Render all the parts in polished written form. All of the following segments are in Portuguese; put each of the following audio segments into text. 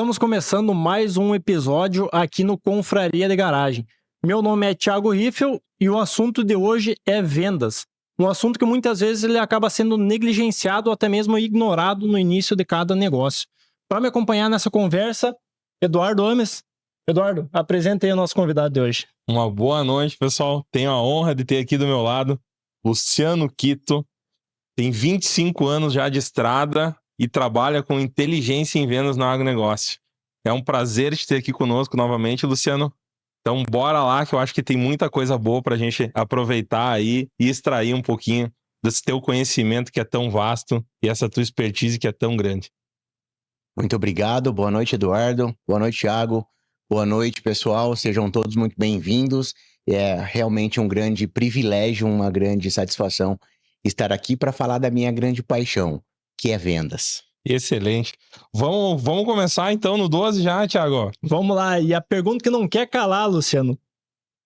estamos começando mais um episódio aqui no Confraria de Garagem. Meu nome é Thiago Riffel e o assunto de hoje é vendas. Um assunto que muitas vezes ele acaba sendo negligenciado ou até mesmo ignorado no início de cada negócio. Para me acompanhar nessa conversa, Eduardo Ames. Eduardo, apresenta aí o nosso convidado de hoje. Uma boa noite, pessoal. Tenho a honra de ter aqui do meu lado Luciano Quito. Tem 25 anos já de estrada e trabalha com inteligência em vendas no agronegócio. É um prazer te ter aqui conosco novamente, Luciano. Então, bora lá, que eu acho que tem muita coisa boa pra gente aproveitar aí e extrair um pouquinho desse teu conhecimento que é tão vasto e essa tua expertise que é tão grande. Muito obrigado. Boa noite, Eduardo. Boa noite, Thiago. Boa noite, pessoal. Sejam todos muito bem-vindos. É realmente um grande privilégio, uma grande satisfação estar aqui para falar da minha grande paixão, que é vendas. Excelente. Vamos começar então no 12 já, Thiago. Vamos lá. E a pergunta que não quer calar, Luciano.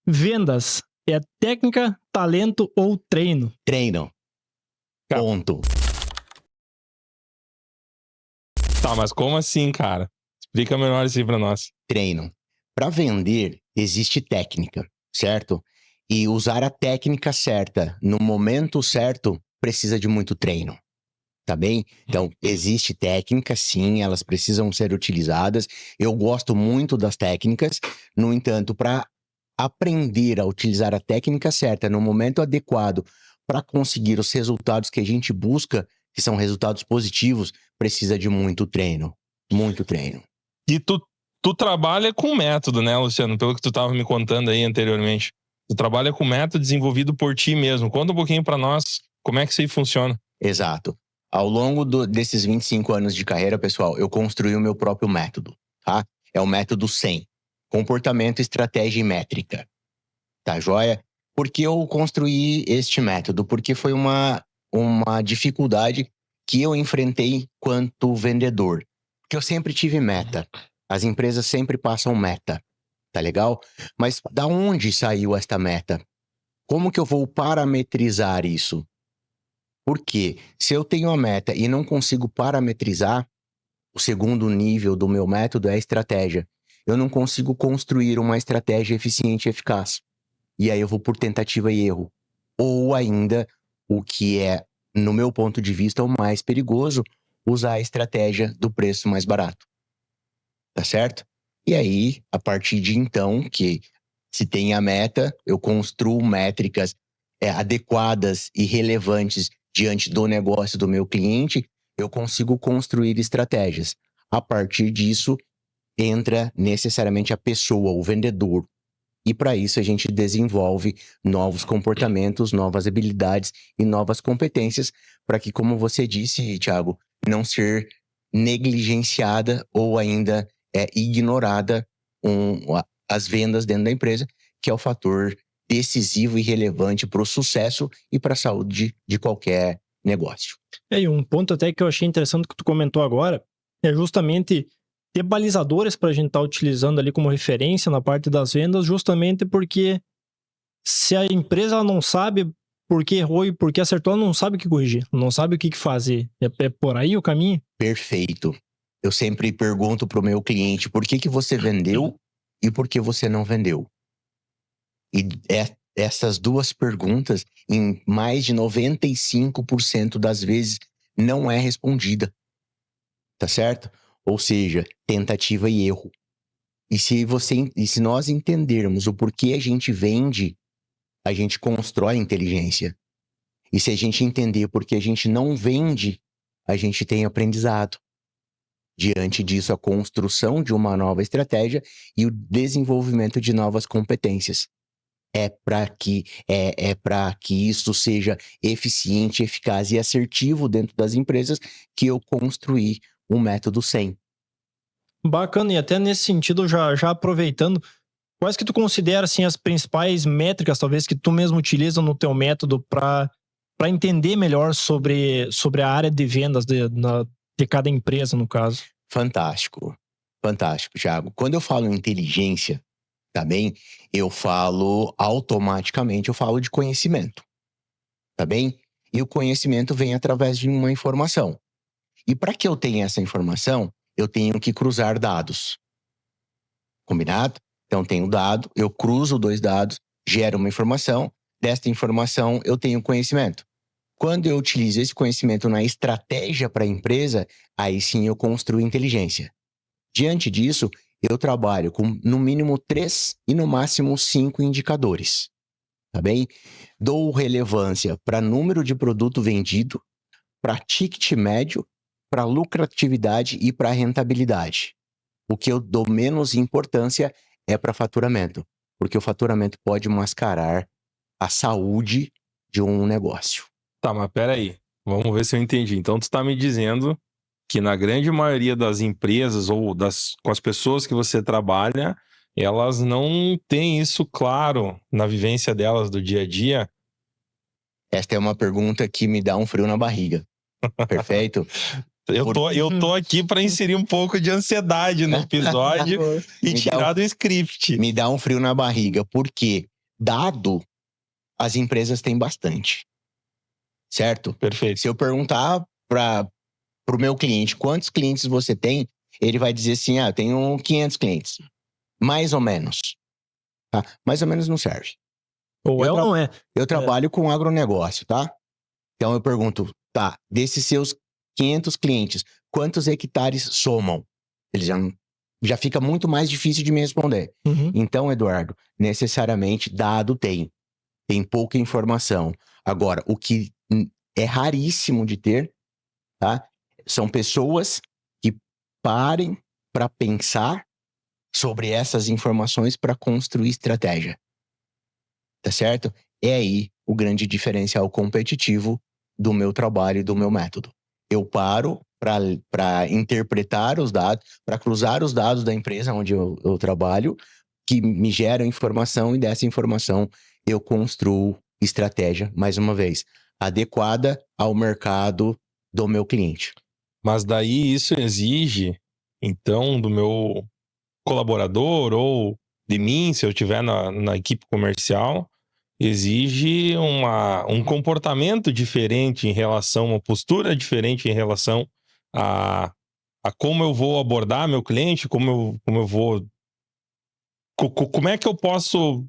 Vendas é técnica, talento ou treino? Treino. Ponto. Tá, mas como assim, cara? Explica melhor isso aí pra nós. Treino. Para vender, existe técnica, certo? E usar a técnica certa no momento certo precisa de muito treino. Tá bem? Então, existe técnica, sim, elas precisam ser utilizadas. Eu gosto muito das técnicas. No entanto, para aprender a utilizar a técnica certa no momento adequado para conseguir os resultados que a gente busca, que são resultados positivos, precisa de muito treino. Muito treino. E tu trabalha com método, né, Luciano? Pelo que tu estava me contando aí anteriormente. Tu trabalha com método desenvolvido por ti mesmo. Conta um pouquinho para nós como é que isso aí funciona. Exato. Ao longo desses 25 anos de carreira, pessoal, eu construí o meu próprio método, tá? É o método 100. Comportamento, estratégia e métrica. Tá joia? Por que eu construí este método? Porque foi uma dificuldade que eu enfrentei quanto vendedor. Porque eu sempre tive meta. As empresas sempre passam meta, tá legal? Mas da onde saiu esta meta? Como que eu vou parametrizar isso? Porque se eu tenho a meta e não consigo parametrizar, o segundo nível do meu método é a estratégia. Eu não consigo construir uma estratégia eficiente e eficaz. E aí eu vou por tentativa e erro. Ou ainda, o que é, no meu ponto de vista, o mais perigoso, usar a estratégia do preço mais barato. Tá certo? E aí, a partir de então, que se tem a meta, eu construo métricas adequadas e relevantes diante do negócio do meu cliente, eu consigo construir estratégias. A partir disso, entra necessariamente a pessoa, o vendedor. E para isso a gente desenvolve novos comportamentos, novas habilidades e novas competências para que, como você disse, Thiago, não ser negligenciada ou ainda ignorada as vendas dentro da empresa, que é o fator decisivo e relevante para o sucesso e para a saúde de qualquer negócio. E um ponto até que eu achei interessante que tu comentou agora é justamente ter balizadores para a gente estar utilizando ali como referência na parte das vendas, justamente porque se a empresa não sabe por que errou e por que acertou, ela não sabe o que corrigir, não sabe o que fazer. É por aí o caminho? Perfeito. Eu sempre pergunto para o meu cliente por que você vendeu e por que você não vendeu. E essas duas perguntas, em mais de 95% das vezes, não é respondida. Tá certo? Ou seja, tentativa e erro. E se nós entendermos o porquê a gente vende, a gente constrói inteligência. E se a gente entender por que a gente não vende, a gente tem aprendizado. Diante disso, a construção de uma nova estratégia e o desenvolvimento de novas competências. É para que isso seja eficiente, eficaz e assertivo dentro das empresas que eu construí um método 100. Bacana, e até nesse sentido, já aproveitando, quais que tu considera assim, as principais métricas, talvez, que tu mesmo utiliza no teu método para entender melhor sobre a área de vendas de cada empresa, no caso? Fantástico, fantástico, Thiago. Quando eu falo em inteligência, tá bem? Eu falo automaticamente, eu falo de conhecimento, tá bem? E o conhecimento vem através de uma informação. E para que eu tenha essa informação, eu tenho que cruzar dados. Combinado? Então, tenho dado, eu cruzo 2 dados, gero uma informação, desta informação eu tenho conhecimento. Quando eu utilizo esse conhecimento na estratégia para a empresa, aí sim eu construo inteligência. Diante disso, eu trabalho com no mínimo 3 e no máximo 5 indicadores. Tá bem? Dou relevância para número de produto vendido, para ticket médio, para lucratividade e para rentabilidade. O que eu dou menos importância é para faturamento, porque o faturamento pode mascarar a saúde de um negócio. Tá, mas peraí. Vamos ver se eu entendi. Então, tu tá me dizendo que na grande maioria das empresas ou com as pessoas que você trabalha, elas não têm isso claro na vivência delas do dia a dia? Esta é uma pergunta que me dá um frio na barriga. Perfeito? Eu tô aqui para inserir um pouco de ansiedade no episódio e tirar do script. Me dá um frio na barriga, porque dado, as empresas têm bastante. Certo? Perfeito. Se eu perguntar para o meu cliente quantos clientes você tem, ele vai dizer assim, eu tenho 500 clientes. Mais ou menos. Tá? Mais ou menos não serve. Ou não é? Eu trabalho com agronegócio, tá? Então eu pergunto, tá, desses seus 500 clientes, quantos hectares somam? Ele já fica muito mais difícil de me responder. Uhum. Então, Eduardo, necessariamente dado tem pouca informação. Agora, o que é raríssimo de ter, tá? São pessoas que parem para pensar sobre essas informações para construir estratégia. Tá certo? É aí o grande diferencial competitivo do meu trabalho e do meu método. Eu paro para interpretar os dados, para cruzar os dados da empresa onde eu trabalho, que me geram informação, e dessa informação eu construo estratégia, mais uma vez, adequada ao mercado do meu cliente. Mas daí isso exige, então, do meu colaborador ou de mim, se eu estiver na equipe comercial, exige um comportamento diferente em relação, uma postura diferente em relação a como eu vou abordar meu cliente, como eu vou... Como é que eu posso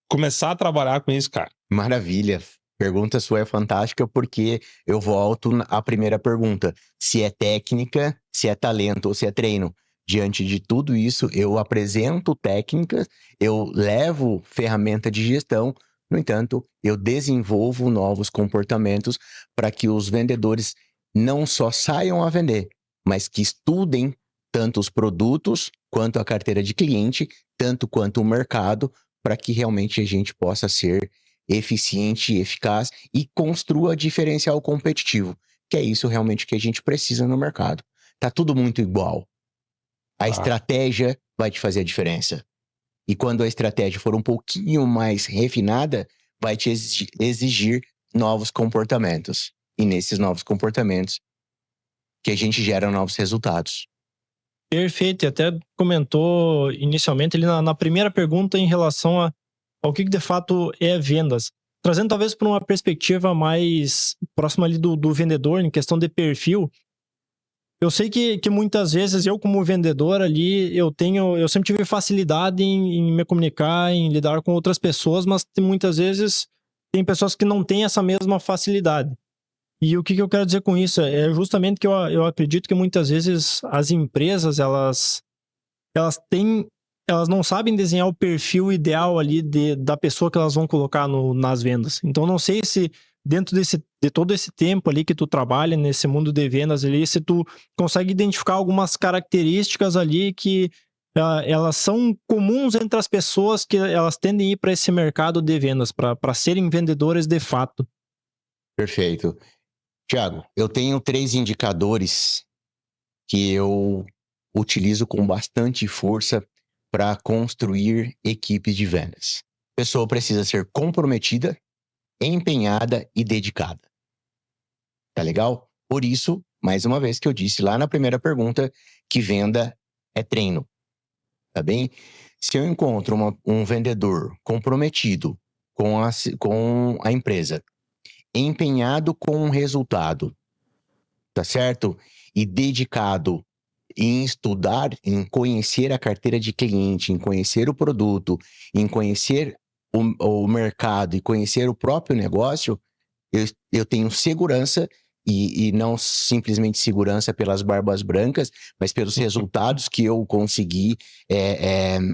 começar a trabalhar com isso, cara? Maravilha. Pergunta sua é fantástica, porque eu volto à primeira pergunta. Se é técnica, se é talento ou se é treino. Diante de tudo isso, eu apresento técnicas, eu levo ferramenta de gestão, no entanto, eu desenvolvo novos comportamentos para que os vendedores não só saiam a vender, mas que estudem tanto os produtos, quanto a carteira de cliente, tanto quanto o mercado, para que realmente a gente possa ser eficiente, eficaz e construa diferencial competitivo, que é isso realmente que a gente precisa no mercado. Tá tudo muito igual. A estratégia vai te fazer a diferença. E quando a estratégia for um pouquinho mais refinada, vai te exigir novos comportamentos. E nesses novos comportamentos que a gente gera novos resultados. Perfeito. E até comentou inicialmente ali na primeira pergunta em relação ao que de fato é vendas. Trazendo talvez para uma perspectiva mais próxima ali do vendedor, em questão de perfil. Eu sei que muitas vezes eu, como vendedor ali, eu sempre tive facilidade em me comunicar, em lidar com outras pessoas, mas muitas vezes tem pessoas que não têm essa mesma facilidade. E o que eu quero dizer com isso? É justamente que eu acredito que muitas vezes as empresas, elas não sabem desenhar o perfil ideal ali da pessoa que elas vão colocar nas vendas. Então, não sei se dentro de todo esse tempo ali que tu trabalha nesse mundo de vendas ali, se tu consegue identificar algumas características ali que elas são comuns entre as pessoas que elas tendem a ir para esse mercado de vendas, para serem vendedores de fato. Perfeito. Tiago, eu tenho 3 indicadores que eu utilizo com bastante força para construir equipes de vendas. A pessoa precisa ser comprometida, empenhada e dedicada. Tá legal? Por isso, mais uma vez que eu disse lá na primeira pergunta, que venda é treino. Tá bem? Se eu encontro um vendedor comprometido com a empresa, empenhado com o resultado, tá certo? E dedicado em estudar, em conhecer a carteira de cliente, em conhecer o produto, em conhecer o mercado e conhecer o próprio negócio, eu tenho segurança e não simplesmente segurança pelas barbas brancas, mas pelos resultados que eu consegui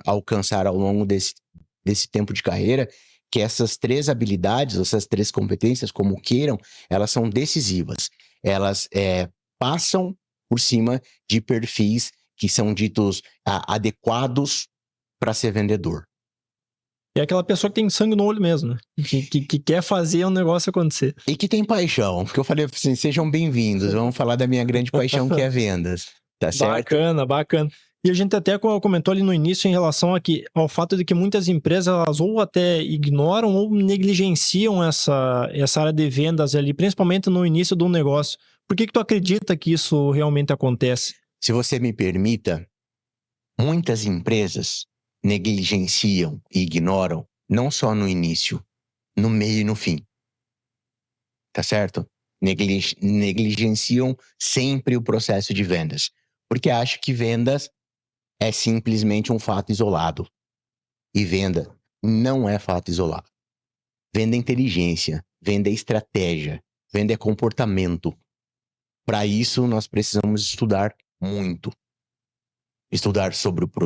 alcançar ao longo desse tempo de carreira, que essas 3 habilidades, essas 3 competências, como queiram, elas são decisivas. Elas passam por cima de perfis que são ditos adequados para ser vendedor. É aquela pessoa que tem sangue no olho mesmo, né? Que quer fazer o negócio acontecer. E que tem paixão, porque eu falei assim, sejam bem-vindos, vamos falar da minha grande paixão que é vendas, tá certo? Bacana. E a gente até comentou ali no início em relação ao fato de que muitas empresas, elas ou até ignoram ou negligenciam essa área de vendas ali, principalmente no início do negócio. Por que tu acredita que isso realmente acontece? Se você me permita, muitas empresas negligenciam e ignoram, não só no início, no meio e no fim. Tá certo? Negligenciam sempre o processo de vendas, porque acham que vendas é simplesmente um fato isolado. E venda não é fato isolado. Venda é inteligência, venda é estratégia, venda é comportamento. Para isso, nós precisamos estudar muito. Estudar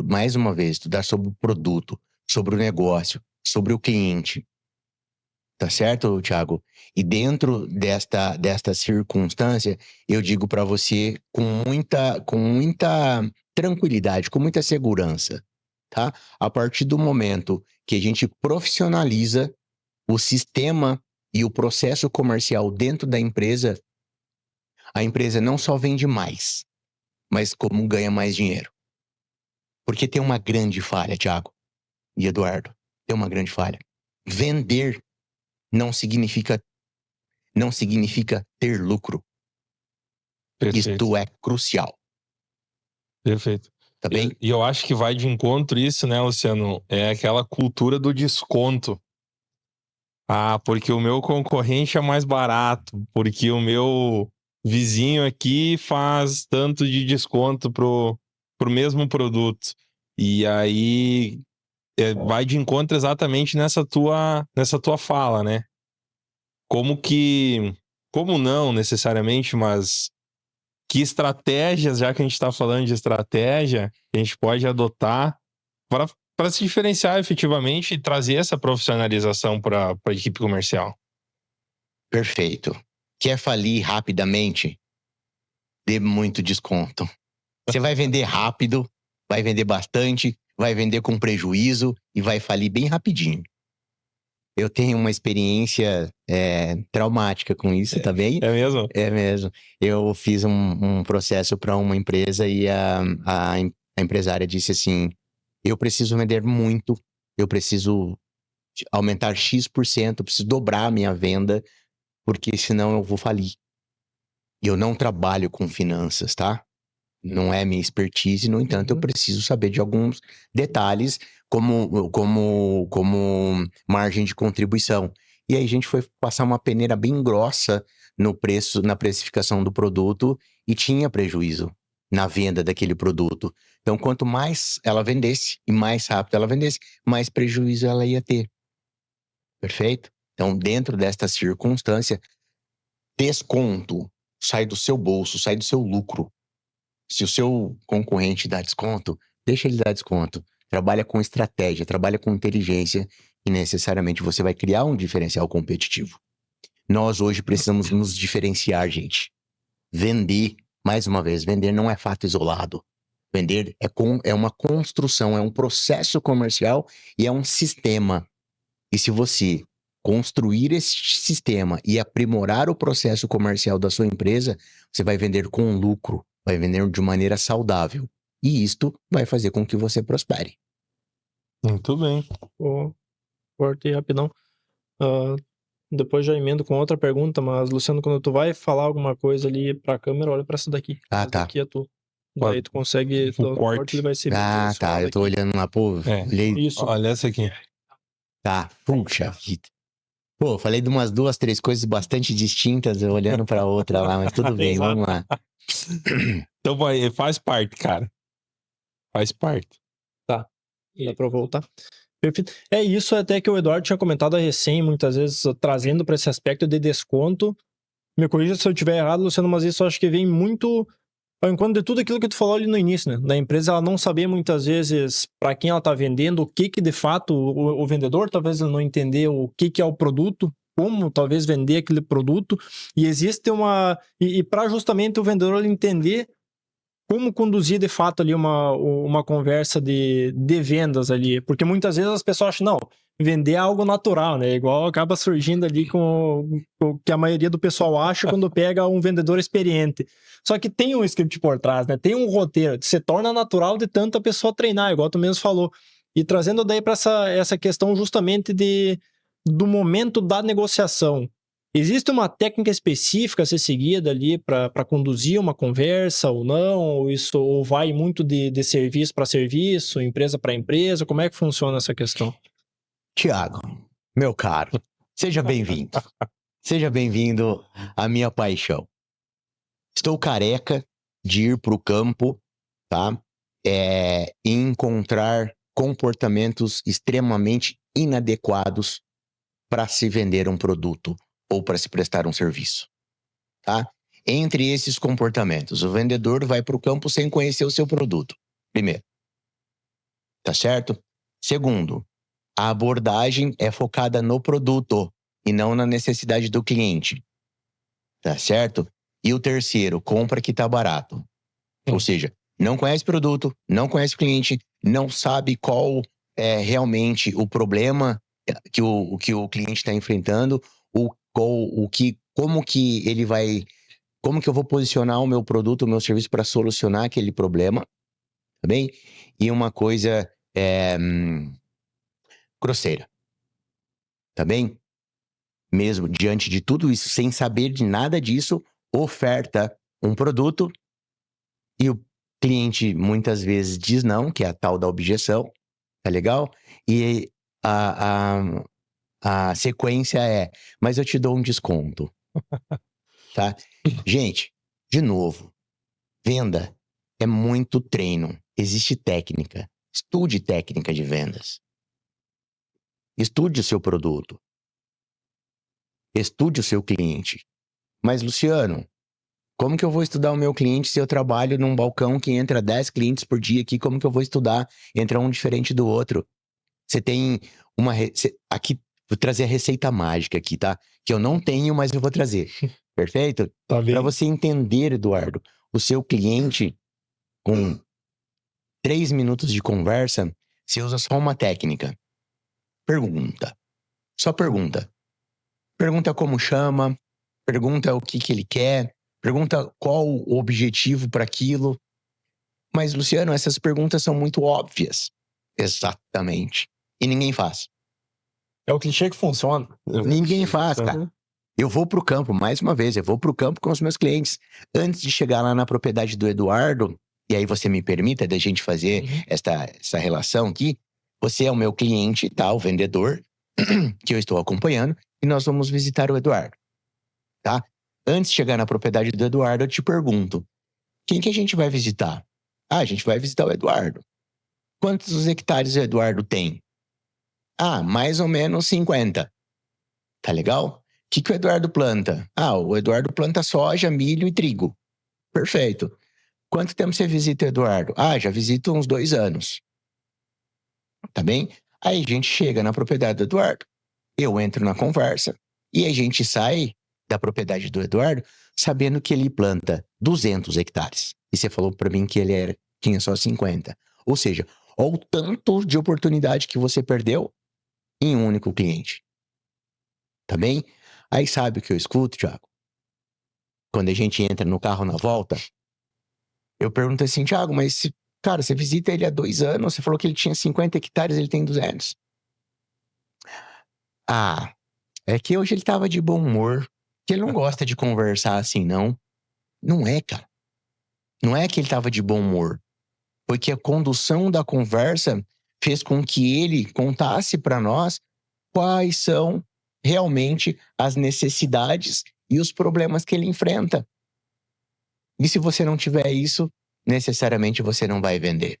mais uma vez, estudar sobre o produto, sobre o negócio, sobre o cliente. Tá certo, Thiago? E dentro desta circunstância, eu digo para você com muita tranquilidade, com muita segurança, tá? A partir do momento que a gente profissionaliza o sistema e o processo comercial dentro da empresa, a empresa não só vende mais, mas como ganha mais dinheiro. Porque tem uma grande falha, Thiago e Eduardo, tem uma grande falha. Vender não significa ter lucro. Perfeito. Isto é crucial. Perfeito. Tá bem? E eu acho que vai de encontro isso, né, Luciano? É aquela cultura do desconto. Ah, porque o meu concorrente é mais barato, porque o meu vizinho aqui faz tanto de desconto pro mesmo produto. E aí vai de encontro exatamente nessa tua fala, né? Como não necessariamente, mas que estratégias, já que a gente está falando de estratégia, a gente pode adotar para se diferenciar efetivamente e trazer essa profissionalização para a equipe comercial. Perfeito. Quer falir rapidamente? Dê muito desconto. Você vai vender rápido, vai vender bastante, vai vender com prejuízo e vai falir bem rapidinho. Eu tenho uma experiência traumática com isso, tá bem? É mesmo? É mesmo. Eu fiz um processo para uma empresa e a empresária disse assim, eu preciso vender muito, eu preciso aumentar X%, eu preciso dobrar a minha venda, porque senão eu vou falir. E eu não trabalho com finanças, tá? Não é minha expertise, no entanto, eu preciso saber de alguns detalhes, como margem de contribuição. E aí a gente foi passar uma peneira bem grossa no preço, na precificação do produto, e tinha prejuízo na venda daquele produto. Então, quanto mais ela vendesse e mais rápido ela vendesse, mais prejuízo ela ia ter. Perfeito? Então, dentro desta circunstância, desconto sai do seu bolso, sai do seu lucro. Se o seu concorrente dá desconto, deixa ele dar desconto. Trabalha com estratégia, trabalha com inteligência e necessariamente você vai criar um diferencial competitivo. Nós hoje precisamos nos diferenciar, gente. Vender, mais uma vez, vender não é fato isolado. Vender é uma construção, é um processo comercial e é um sistema. E se você construir esse sistema e aprimorar o processo comercial da sua empresa, você vai vender com lucro, vai vender de maneira saudável. E isto vai fazer com que você prospere. Muito bem. Cortei rapidão. Depois já emendo com outra pergunta, mas Luciano, quando tu vai falar alguma coisa ali pra câmera, olha pra essa daqui. Ah, essa tá. daqui é tu. Daí tu consegue... O corte. Ele vai ser Ah, tá. Eu tô olhando lá, pô. É. Olhei. Isso. Olha essa aqui. Tá. Puxa vida. Pô, falei de umas 2, 3 coisas bastante distintas, olhando pra outra lá, mas tudo bem, vamos lá. Então faz parte, cara. Faz parte. Dá pra voltar. Perfeito. É isso até que o Eduardo tinha comentado recém, muitas vezes trazendo para esse aspecto de desconto. Me corrija se eu estiver errado, Luciano, mas isso eu acho que vem muito ao encontro de tudo aquilo que tu falou ali no início, né? Da empresa ela não saber muitas vezes para quem ela tá vendendo, o que de fato o vendedor talvez ele não entender o que é o produto, como talvez vender aquele produto, e existe uma e para justamente o vendedor ele entender como conduzir de fato ali uma conversa de vendas ali, porque muitas vezes as pessoas acham, não, vender é algo natural, né? Igual acaba surgindo ali com o que a maioria do pessoal acha quando pega um vendedor experiente. Só que tem um script por trás, né? Tem um roteiro, se torna natural de tanto a pessoa treinar, igual tu mesmo falou. E trazendo daí para essa questão justamente do momento da negociação. Existe uma técnica específica a ser seguida ali para conduzir uma conversa ou não? Ou vai muito de serviço para serviço, empresa para empresa? Como é que funciona essa questão? Tiago, meu caro, seja bem-vindo. Seja bem-vindo à minha paixão. Estou careca de ir para o campo, tá? E encontrar comportamentos extremamente inadequados para se vender um produto ou para se prestar um serviço, tá? Entre esses comportamentos, o vendedor vai para o campo sem conhecer o seu produto, primeiro. Tá certo? Segundo, a abordagem é focada no produto e não na necessidade do cliente. Tá certo? E o terceiro, compra que tá barato. Ou seja, não conhece produto, não conhece o cliente, não sabe qual é realmente o problema que o cliente está enfrentando, como que ele vai, como que eu vou posicionar o meu produto, o meu serviço para solucionar aquele problema, tá bem? E uma coisa grosseira, tá bem? Mesmo diante de tudo isso, sem saber de nada disso, oferta um produto e o cliente muitas vezes diz não, que é a tal da objeção, tá legal? E a sequência é, mas eu te dou um desconto, tá? Gente, de novo, venda é muito treino, existe técnica, estude técnica de vendas, estude o seu produto, estude o seu cliente. Mas, Luciano, como que eu vou estudar o meu cliente se eu trabalho num balcão que entra 10 clientes por dia aqui? Como que eu vou estudar? Entra um diferente do outro. Você tem uma... Aqui, vou trazer a receita mágica aqui, tá? Que eu não tenho, mas eu vou trazer. Perfeito? Tá bem. Para você entender, Eduardo, o seu cliente com 3 minutos de conversa, você usa só uma técnica. Pergunta. Só pergunta. Pergunta como chama, pergunta o que ele quer, pergunta qual o objetivo para aquilo. Mas, Luciano, essas perguntas são muito óbvias. Exatamente. E ninguém faz. É o clichê que funciona. Ninguém faz, cara. Eu vou pro campo, mais uma vez, eu vou pro campo com os meus clientes. Antes de chegar lá na propriedade do Eduardo, e aí você me permita da gente fazer essa relação aqui, você é o meu cliente, tá? O vendedor, que eu estou acompanhando, e nós vamos visitar o Eduardo, tá? Antes de chegar na propriedade do Eduardo, eu te pergunto, quem que a gente vai visitar? Ah, a gente vai visitar o Eduardo. Quantos hectares o Eduardo tem? Ah, mais ou menos 50. Tá legal? O que o Eduardo planta? Ah, o Eduardo planta soja, milho e trigo. Perfeito. Quanto tempo você visita o Eduardo? Ah, já visito uns 2 anos. Tá bem? Aí a gente chega na propriedade do Eduardo. Eu entro na conversa e a gente sai da propriedade do Eduardo sabendo que ele planta 200 hectares. E você falou para mim que ele tinha só 50. Ou seja, olha o tanto de oportunidade que você perdeu em um único cliente. Tá bem? Aí sabe o que eu escuto, Thiago? Quando a gente entra no carro na volta, eu pergunto assim, Thiago, mas cara, você visita ele há 2 anos, você falou que ele tinha 50 hectares, ele tem 200. Ah, é que hoje ele tava de bom humor, que ele não gosta de conversar assim, não. Não é, cara. Não é que ele tava de bom humor. Foi que a condução da conversa fez com que ele contasse para nós quais são realmente as necessidades e os problemas que ele enfrenta. E se você não tiver isso, necessariamente você não vai vender.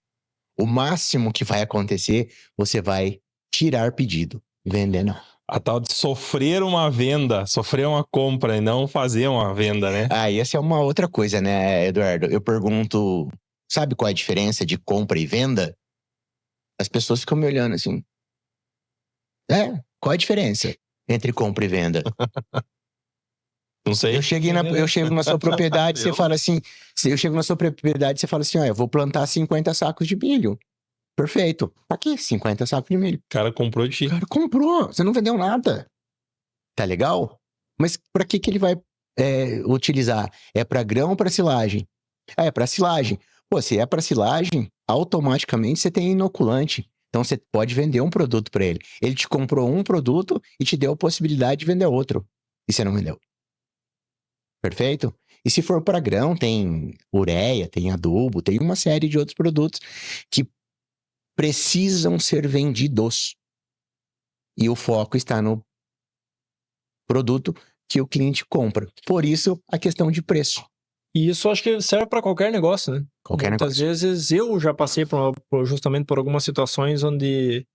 O máximo que vai acontecer, você vai tirar pedido. Vender não. A tal de sofrer uma venda, sofrer uma compra e não fazer uma venda, né? Essa é uma outra coisa, né, Eduardo? Eu pergunto, sabe qual é a diferença de compra e venda? As pessoas ficam me olhando assim. Qual é a diferença entre compra e venda? Não sei. Eu chego na sua propriedade, você fala assim, eu chego na sua propriedade, você fala assim, eu vou plantar 50 sacos de milho. Perfeito. Tá aqui, 50 sacos de milho. O cara comprou de ti. O cara comprou, você não vendeu nada. Tá legal? Mas pra que ele vai utilizar? É pra grão ou pra silagem? É pra silagem. Pô, se é pra silagem, automaticamente você tem inoculante. Então você pode vender um produto pra ele. Ele te comprou um produto e te deu a possibilidade de vender outro. E você não vendeu. Perfeito? E se for para grão, tem ureia, tem adubo, tem uma série de outros produtos que precisam ser vendidos. E o foco está no produto que o cliente compra. Por isso, a questão de preço. E isso acho que serve para qualquer negócio, né? Muitas vezes eu já passei justamente por algumas situações onde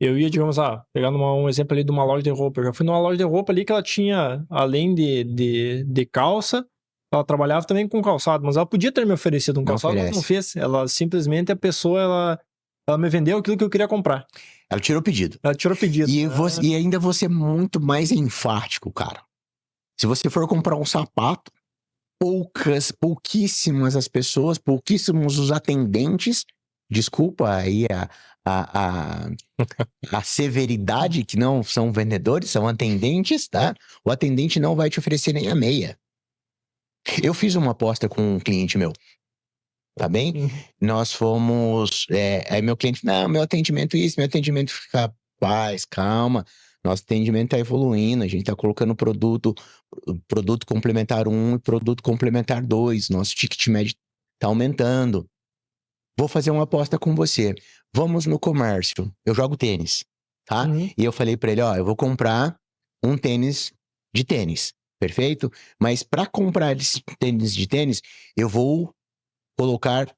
eu ia, digamos, pegando um exemplo ali de uma loja de roupa. Eu já fui numa loja de roupa ali que ela tinha, além de calça, ela trabalhava também com calçado, mas ela podia ter me oferecido um calçado, mas não fez. Ela simplesmente, a pessoa, ela me vendeu aquilo que eu queria comprar. Ela tirou o pedido. E ainda vou ser muito mais enfático, cara. Se você for comprar um sapato, pouquíssimas as pessoas, pouquíssimos os atendentes, desculpa aí a severidade, que não são vendedores, são atendentes, tá? O atendente não vai te oferecer nem a meia. Eu fiz uma aposta com um cliente meu, tá bem? Nós fomos, aí meu cliente, não, meu atendimento fica, paz, calma, nosso atendimento tá evoluindo, a gente tá colocando produto complementar 1 e produto complementar 2, nosso ticket médio tá aumentando. Vou fazer uma aposta com você. Vamos no comércio. Eu jogo tênis, tá? E eu falei pra ele, eu vou comprar um tênis de tênis, perfeito? Mas para comprar esse tênis de tênis, eu vou colocar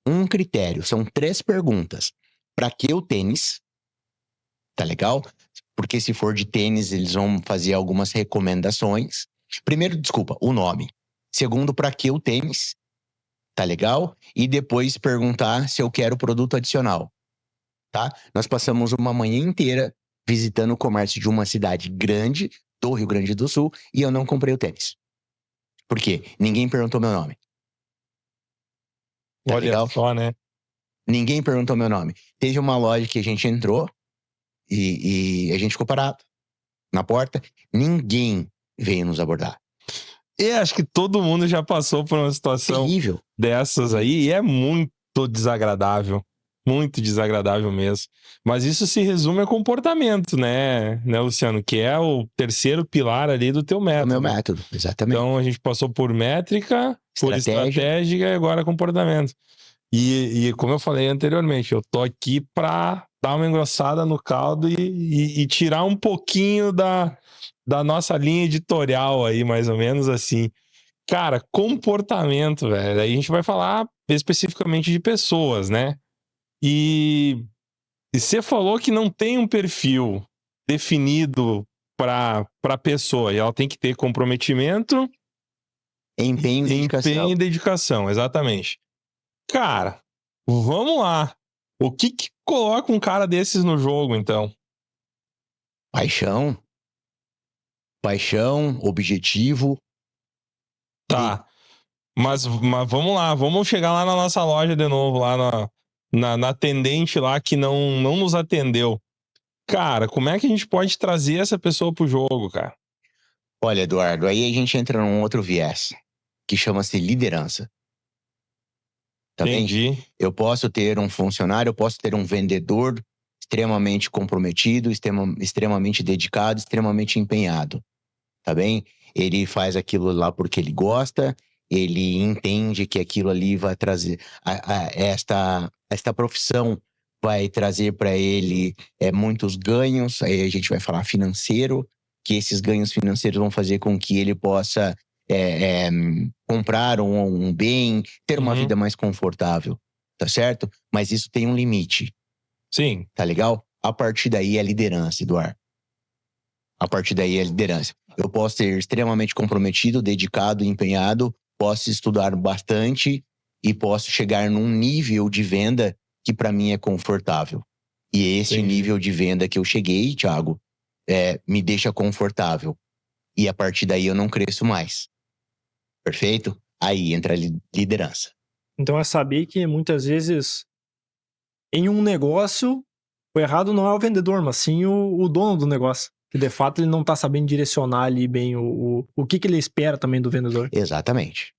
um critério. São 3 perguntas. Para que o tênis? Tá legal? Porque se for de tênis, eles vão fazer algumas recomendações. Primeiro, desculpa, o nome. Segundo, para que o tênis? Tá legal? E depois perguntar se eu quero produto adicional, tá? Nós passamos uma manhã inteira visitando o comércio de uma cidade grande, do Rio Grande do Sul, e eu não comprei o tênis. Por quê? Ninguém perguntou meu nome. Tá Olha legal? Só, né? Ninguém perguntou meu nome. Teve uma loja que a gente entrou e a gente ficou parado na porta. Ninguém veio nos abordar. E acho que todo mundo já passou por uma situação terrível dessas aí, e é muito desagradável mesmo. Mas isso se resume a comportamento, né, Luciano? Que é o terceiro pilar ali do teu método. É o meu método, exatamente. Então a gente passou por métrica, por estratégica e agora comportamento. E como eu falei anteriormente, eu tô aqui pra dar uma engrossada no caldo e tirar um pouquinho da nossa linha editorial aí, mais ou menos assim. Cara, comportamento, velho. Aí a gente vai falar especificamente de pessoas, né? E você falou que não tem um perfil definido para pessoa, e ela tem que ter comprometimento, empenho e dedicação, exatamente. Cara, vamos lá. O que coloca um cara desses no jogo, então? Paixão, objetivo. Tá. Mas vamos lá, vamos chegar lá na nossa loja de novo, lá na atendente lá que não nos atendeu. Cara, como é que a gente pode trazer essa pessoa pro jogo, cara? Olha, Eduardo, aí a gente entra num outro viés, que chama-se liderança. Tá Entendi. Bem? Eu posso ter um funcionário, eu posso ter um vendedor extremamente comprometido, extremamente dedicado, extremamente empenhado. Tá bem? Ele faz aquilo lá porque ele gosta, ele entende que aquilo ali vai trazer esta profissão vai trazer para ele muitos ganhos, aí a gente vai falar financeiro, que esses ganhos financeiros vão fazer com que ele possa comprar um bem, ter uma vida mais confortável, tá certo? Mas isso tem um limite. Sim. Tá legal? A partir daí é liderança, Eduardo. A partir daí é liderança. Eu posso ser extremamente comprometido, dedicado, empenhado, posso estudar bastante e posso chegar num nível de venda que para mim é confortável. E esse nível de venda que eu cheguei, Thiago, me deixa confortável. E a partir daí eu não cresço mais. Perfeito? Aí entra a liderança. Então é saber que muitas vezes em um negócio o errado não é o vendedor, mas sim o dono do negócio. Que de fato ele não tá sabendo direcionar ali bem o que ele espera também do vendedor. Exatamente.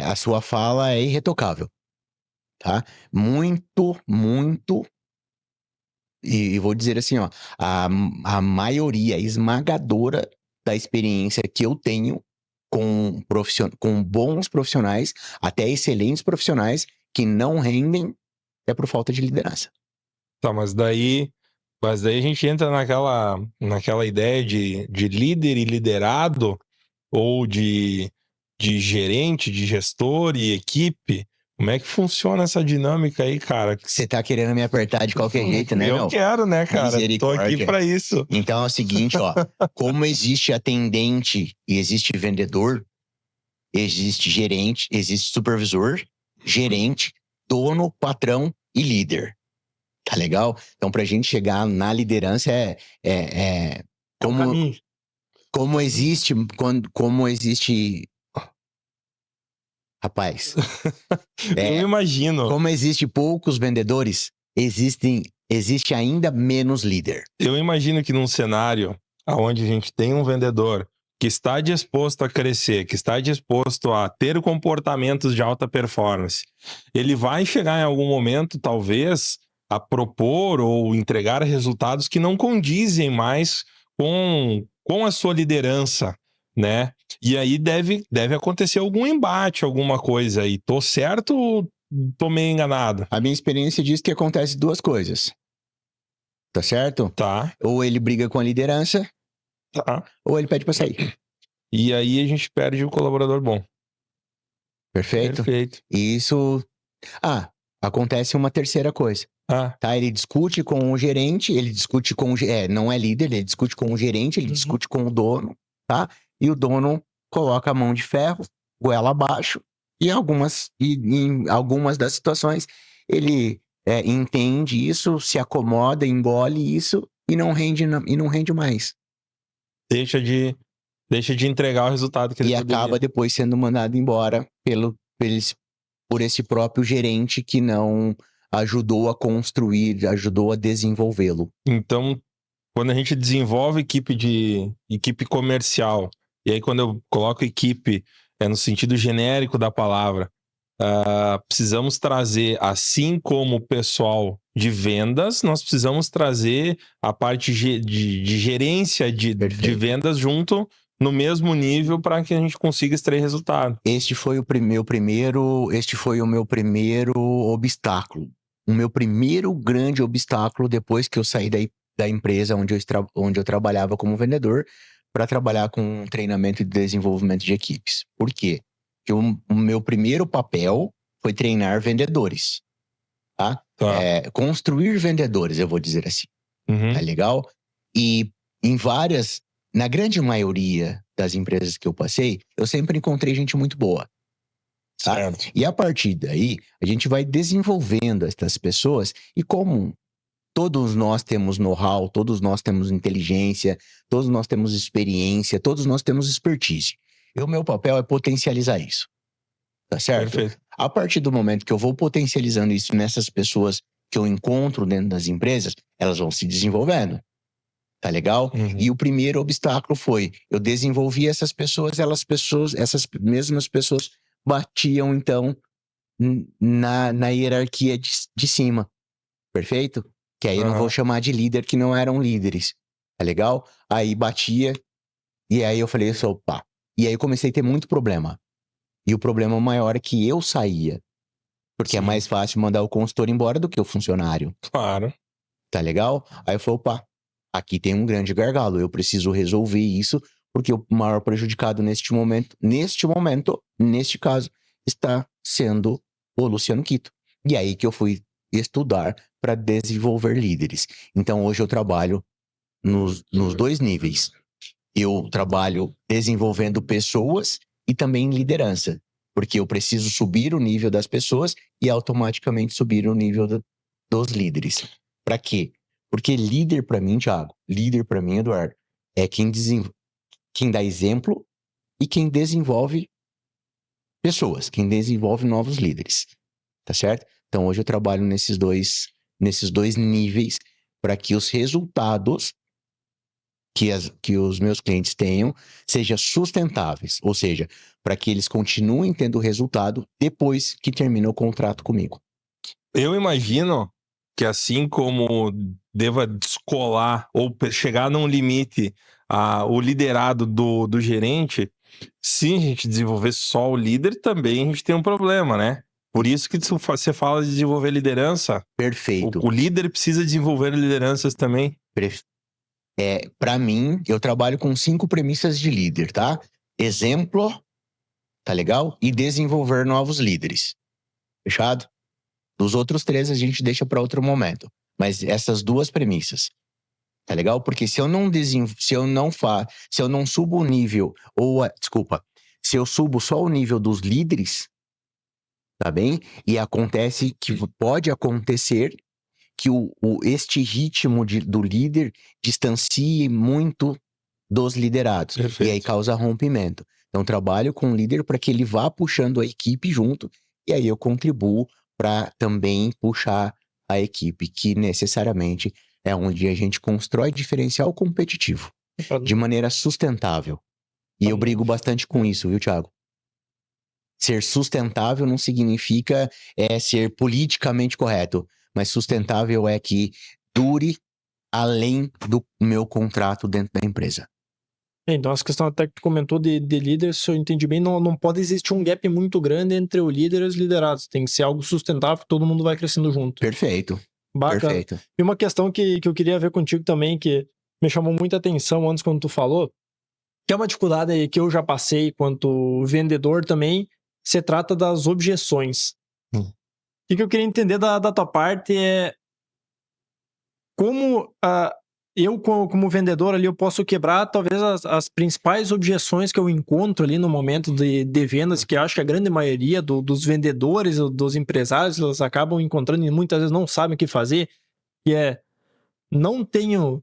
A sua fala é irretocável. Tá? Muito, muito. E vou dizer assim, ó, a maioria esmagadora da experiência que eu tenho com bons profissionais, até excelentes profissionais, que não rendem, é por falta de liderança. Tá, mas daí a gente entra naquela ideia de líder e liderado, ou de gerente, de gestor e equipe. Como é que funciona essa dinâmica aí, cara? Você tá querendo me apertar de qualquer jeito, né, Eu quero, né, cara? Tô aqui pra isso. Então é o seguinte, ó. Como existe atendente e existe vendedor, existe gerente, existe supervisor, gerente, dono, patrão e líder. Tá legal? Então, pra gente chegar na liderança como existe... Rapaz. Eu imagino. Como existe poucos vendedores, existe ainda menos líder. Eu imagino que num cenário onde a gente tem um vendedor que está disposto a crescer, que está disposto a ter comportamentos de alta performance, ele vai chegar em algum momento, talvez, a propor ou entregar resultados que não condizem mais com a sua liderança, né? E aí deve acontecer algum embate, alguma coisa aí. Tô certo ou tô meio enganado? A minha experiência diz que acontece duas coisas. Tá certo? Tá. Ou ele briga com a liderança, tá. Ou ele pede pra sair. E aí a gente perde o colaborador bom. Perfeito? Perfeito. Isso... acontece uma terceira coisa. Tá? Ele discute com o gerente, ele discute com não é líder, ele discute com o gerente, ele discute com o dono, tá? E o dono coloca a mão de ferro, goela abaixo, e em algumas das situações ele entende isso, se acomoda, engole isso e não rende mais. Deixa de entregar o resultado que ele poderia. E acaba depois sendo mandado embora por esse próprio gerente que não ajudou a construir, ajudou a desenvolvê-lo. Então, quando a gente desenvolve equipe comercial, e aí quando eu coloco equipe no sentido genérico da palavra, precisamos trazer, assim como o pessoal de vendas, nós precisamos trazer a parte de gerência de vendas junto no mesmo nível para que a gente consiga extrair resultado. Este foi o meu primeiro obstáculo. O meu primeiro grande obstáculo depois que eu saí da empresa onde eu trabalhava como vendedor para trabalhar com treinamento e desenvolvimento de equipes. Por quê? Porque o meu primeiro papel foi treinar vendedores. Tá? Construir vendedores, eu vou dizer assim. Tá legal? E na grande maioria das empresas que eu passei, eu sempre encontrei gente muito boa. Tá? Certo. E a partir daí, a gente vai desenvolvendo essas pessoas e como todos nós temos know-how, todos nós temos inteligência, todos nós temos experiência, todos nós temos expertise. E o meu papel é potencializar isso. Tá certo? Perfeito. A partir do momento que eu vou potencializando isso nessas pessoas que eu encontro dentro das empresas, elas vão se desenvolvendo. Tá legal? E o primeiro obstáculo foi, eu desenvolvi essas pessoas, essas mesmas pessoas batiam, então, na hierarquia de cima. Perfeito? Que aí eu não vou chamar de líder, que não eram líderes. Tá legal? Aí batia, e aí eu falei, opa. E aí eu comecei a ter muito problema. E o problema maior é que eu saía. Porque é Sim. mais fácil mandar o consultor embora do que o funcionário. Claro. Tá legal? Aí eu falei, opa, aqui tem um grande gargalo, eu preciso resolver isso, porque o maior prejudicado neste caso, está sendo o Luciano Quito. E aí que eu fui estudar para desenvolver líderes. Então hoje eu trabalho nos 2 níveis. Eu trabalho desenvolvendo pessoas e também liderança, porque eu preciso subir o nível das pessoas e automaticamente subir o nível dos líderes. Para quê? Porque líder para mim, Thiago, líder para mim, Eduardo, é quem dá exemplo e quem desenvolve pessoas, quem desenvolve novos líderes, tá certo? Então hoje eu trabalho nesses dois níveis para que os resultados que os meus clientes tenham sejam sustentáveis, ou seja, para que eles continuem tendo resultado depois que termina o contrato comigo. Eu imagino que assim como deva descolar ou chegar num limite o liderado do gerente, se a gente desenvolver só o líder, também a gente tem um problema, né? Por isso que você fala de desenvolver liderança. Perfeito. O líder precisa desenvolver lideranças também. Para mim, eu trabalho com 5 premissas de líder, tá? Exemplo, tá legal? E desenvolver novos líderes. Fechado? Dos outros 3 a gente deixa para outro momento. Mas essas 2 premissas, tá legal? Porque se eu não subo o nível, se eu subo só o nível dos líderes, tá bem? E pode acontecer que este ritmo do líder distancie muito dos liderados. Perfeito. E aí causa rompimento. Então, trabalho com o líder para que ele vá puxando a equipe junto, e aí eu contribuo para também puxar a equipe, que necessariamente é onde a gente constrói diferencial competitivo, de maneira sustentável. E eu brigo bastante com isso, viu, Thiago? Ser sustentável não significa ser politicamente correto, mas sustentável é que dure além do meu contrato dentro da empresa. Então, essa questão até que tu comentou de líder, se eu entendi bem, não pode existir um gap muito grande entre o líder e os liderados. Tem que ser algo sustentável, todo mundo vai crescendo junto. Perfeito. Bacana. Perfeito. E uma questão que eu queria ver contigo também, que me chamou muita atenção antes quando tu falou, que é uma dificuldade aí que eu já passei quanto vendedor também, se trata das objeções. O que eu queria entender da tua parte é como eu, como vendedor ali, eu posso quebrar talvez as principais objeções que eu encontro ali no momento de vendas, que eu acho que a grande maioria dos vendedores, dos empresários, eles acabam encontrando e muitas vezes não sabem o que fazer, que é: não tenho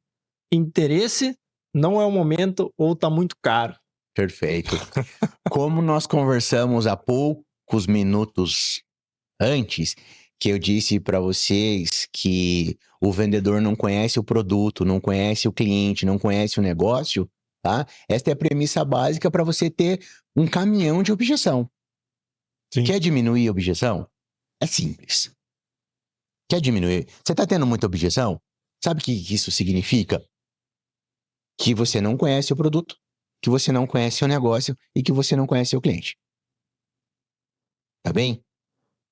interesse, não é o momento ou tá muito caro. Perfeito. Como nós conversamos há poucos minutos antes, que eu disse para vocês que o vendedor não conhece o produto, não conhece o cliente, não conhece o negócio, tá? Esta é a premissa básica para você ter um caminhão de objeção. Sim. Quer diminuir a objeção? É simples. Quer diminuir? Você está tendo muita objeção? Sabe o que isso significa? Que você não conhece o produto, que você não conhece o negócio e que você não conhece o cliente. Tá bem?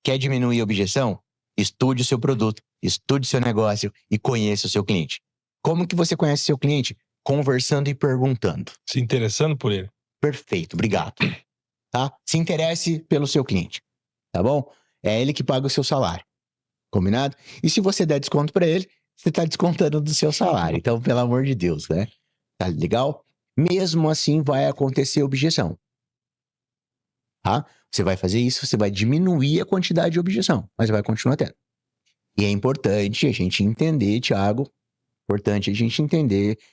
Quer diminuir a objeção? Estude o seu produto, estude o seu negócio e conheça o seu cliente. Como que você conhece o seu cliente? Conversando e perguntando. Se interessando por ele. Perfeito, obrigado. Tá? Se interesse pelo seu cliente, tá bom? É ele que paga o seu salário. Combinado? E se você der desconto para ele, você tá descontando do seu salário. Então, pelo amor de Deus, né? Tá legal? Mesmo assim, vai acontecer objeção. Tá? Você vai fazer isso, você vai diminuir a quantidade de objeção, mas vai continuar tendo. E é importante a gente entender, Thiago,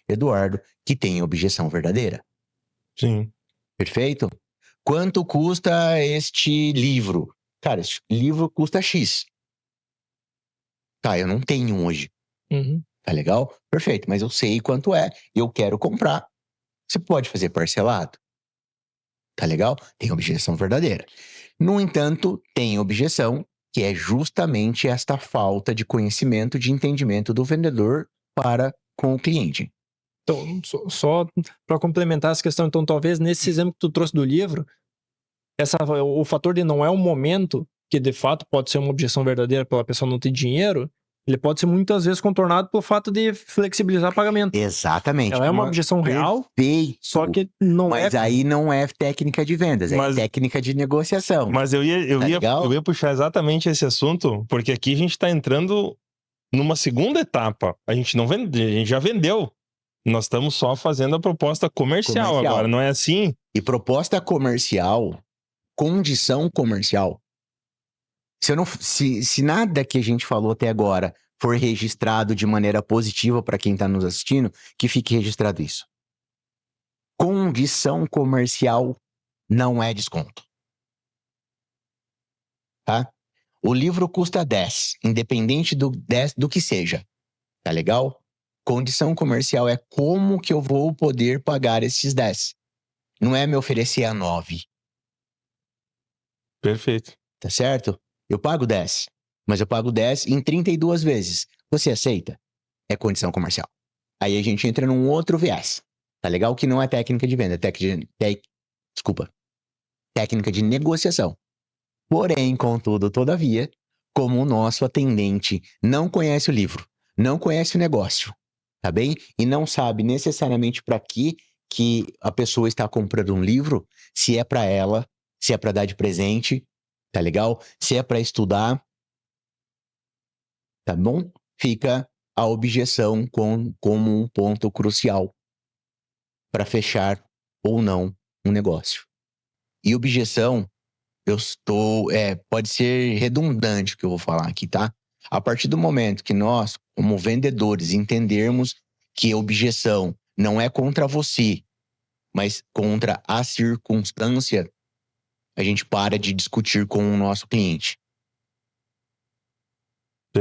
Eduardo, que tem objeção verdadeira. Sim. Perfeito? Quanto custa este livro? Cara, esse livro custa X. Tá, eu não tenho hoje. Uhum. Tá legal? Perfeito, mas eu sei quanto é, eu quero comprar. Você pode fazer parcelado? Tá legal? Tem objeção verdadeira. No entanto, tem objeção que é justamente esta falta de conhecimento, de entendimento do vendedor para com o cliente. Então, só para complementar essa questão, então talvez nesse exemplo que tu trouxe do livro, o fator de não é o momento, que de fato pode ser uma objeção verdadeira pela pessoa não ter dinheiro, ele pode ser muitas vezes contornado pelo fato de flexibilizar pagamento. Exatamente. Ela é uma objeção real, Perfeito. só que não Mas é... aí não é técnica de vendas, Mas- é técnica de negociação. Mas eu legal? ia puxar exatamente esse assunto, porque aqui a gente tá entrando numa segunda etapa. A gente não vende, a gente já vendeu. Nós estamos só fazendo a proposta comercial agora, não é assim? E proposta comercial, condição comercial. Se nada que a gente falou até agora for registrado de maneira positiva para quem está nos assistindo, que fique registrado isso. Condição comercial não é desconto. Tá? O livro custa 10, independente do que seja. Tá legal? Condição comercial é como que eu vou poder pagar esses 10. Não é me oferecer a 9. Perfeito. Tá certo? Eu pago 10, mas eu pago 10 em 32 vezes. Você aceita? É condição comercial. Aí a gente entra num outro viés. Tá legal? Que não é técnica de venda, é técnica de negociação. Porém, contudo, todavia, como o nosso atendente não conhece o livro, não conhece o negócio, tá bem? E não sabe necessariamente para que a pessoa está comprando um livro, se é para ela, se é para dar de presente, tá legal? Se é para estudar, tá bom? Fica a objeção como um ponto crucial para fechar ou não um negócio. E objeção, pode ser redundante o que eu vou falar aqui, tá? A partir do momento que nós, como vendedores, entendermos que a objeção não é contra você, mas contra a circunstância, a gente para de discutir com o nosso cliente.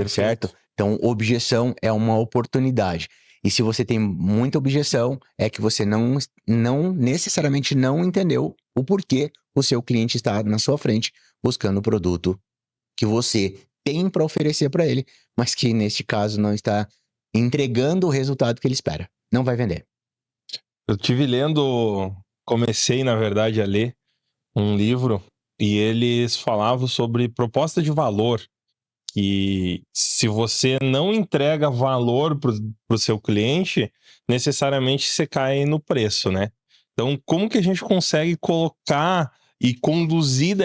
Certo? Então, objeção é uma oportunidade. E se você tem muita objeção, é que você não necessariamente não entendeu o porquê o seu cliente está na sua frente buscando o produto que você tem para oferecer para ele, mas que neste caso não está entregando o resultado que ele espera. Não vai vender. Eu tive comecei na verdade a ler um livro e eles falavam sobre proposta de valor. Que se você não entrega valor para o seu cliente, necessariamente você cai no preço, né? Então, como que a gente consegue colocar e conduzir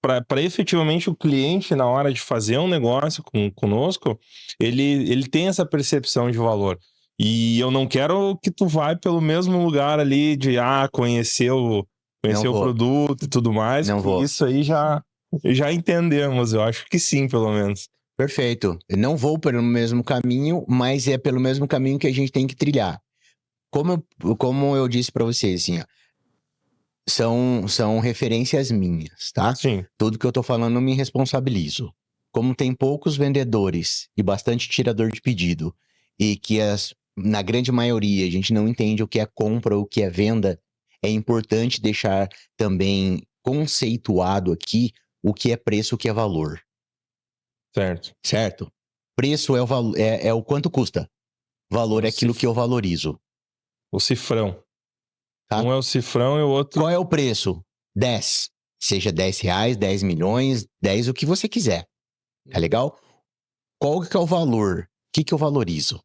para efetivamente o cliente, na hora de fazer um negócio conosco, ele tem essa percepção de valor. E eu não quero que tu vá pelo mesmo lugar ali de conhecer o produto e tudo mais, Não vou. Isso aí já entendemos, eu acho que sim, pelo menos. Perfeito. Eu não vou pelo mesmo caminho, mas é pelo mesmo caminho que a gente tem que trilhar. Como eu disse para vocês, assim, ó, são referências minhas, tá? Sim. Tudo que eu tô falando eu me responsabilizo. Como tem poucos vendedores e bastante tirador de pedido, e que na grande maioria a gente não entende o que é compra ou o que é venda, é importante deixar também conceituado aqui o que é preço, o que é valor. Certo. Certo? Preço é o valor, é o quanto custa. Valor é aquilo que eu valorizo. O cifrão. Tá? Um é o cifrão e o outro... Qual é o preço? 10. Seja 10 reais, 10 milhões, 10 o que você quiser. Tá legal? Qual que é o valor? O que eu valorizo?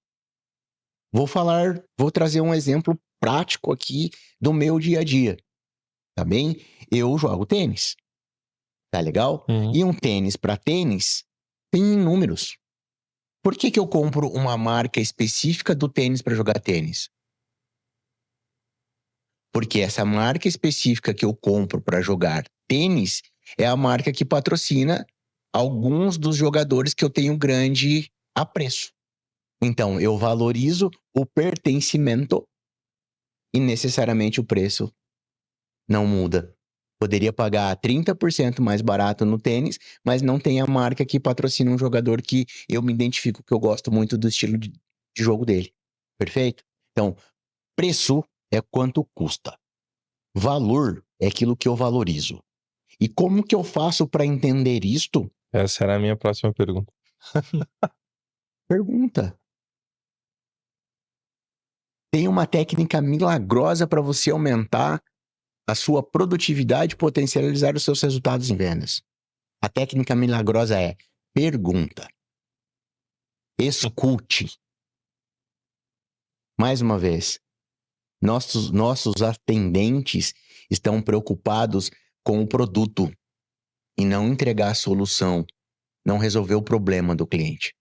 Vou trazer um exemplo prático aqui do meu dia a dia. Tá bem? Eu jogo tênis. Tá legal? Uhum. E um tênis para tênis tem números. Por que eu compro uma marca específica do tênis para jogar tênis? Porque essa marca específica que eu compro para jogar tênis é a marca que patrocina alguns dos jogadores que eu tenho grande apreço. Então, eu valorizo o pertencimento e necessariamente o preço não muda. Poderia pagar 30% mais barato no tênis, mas não tem a marca que patrocina um jogador que eu me identifico, que eu gosto muito do estilo de jogo dele. Perfeito? Então, preço é quanto custa. Valor é aquilo que eu valorizo. E como que eu faço para entender isto? Essa era a minha próxima pergunta. Pergunta. Tem uma técnica milagrosa para você aumentar a sua produtividade e potencializar os seus resultados em vendas. A técnica milagrosa é pergunta. Escute. Mais uma vez, nossos atendentes estão preocupados com o produto e não entregar a solução, não resolver o problema do cliente.